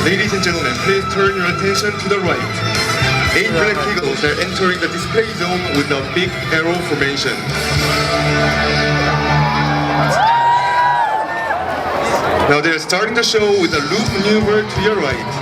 Ladies and gentlemen, please turn your attention to the right. 8 Black Eagles are entering the display zone with a big arrow formation. Now they're starting the show with a loop maneuver to your right.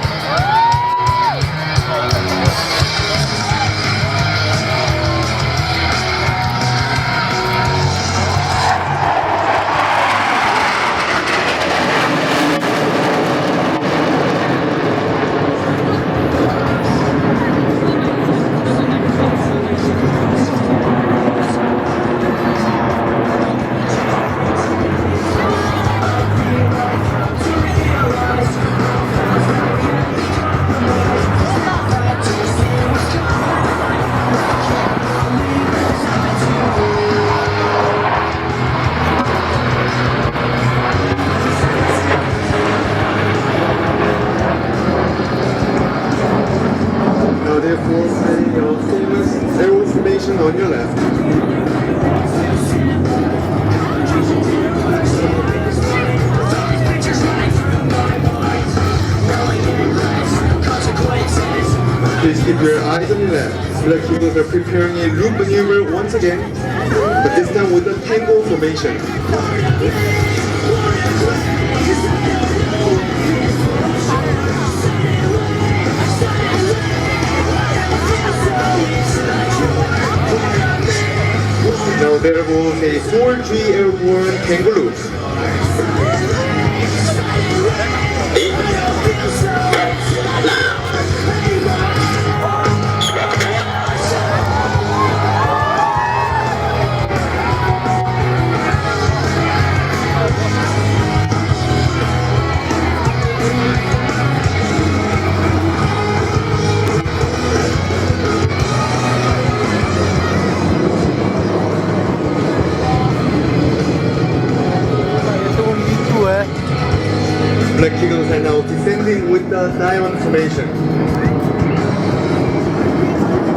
Therefore, a famous arrow formation on your left. Please keep your eyes on your left. Black Eagles are preparing a loop maneuver once again, but this time with a tango formation. Now there was a 4G airborne tango loop. Black Eagles are now descending with the diamond formation.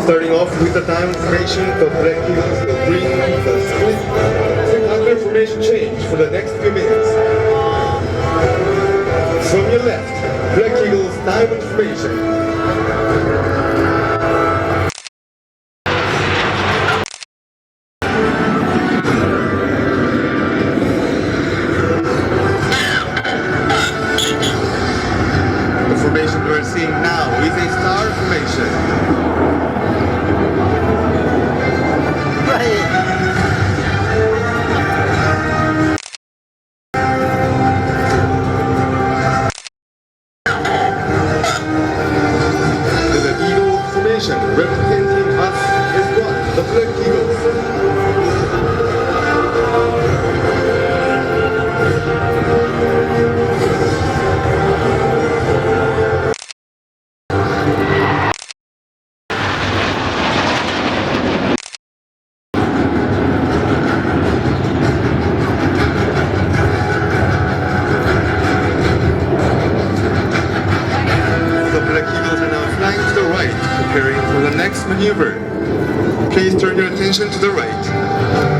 Starting off with the diamond formation, the Black Eagles will bring the split formation change for the next few minutes. From your left, Black Eagles diamond formation. Formation we're seeing now is a star formation. Right. There's an eagle formation representing us as one, the Black Eagles. Preparing for the next maneuver. Please turn your attention to the right.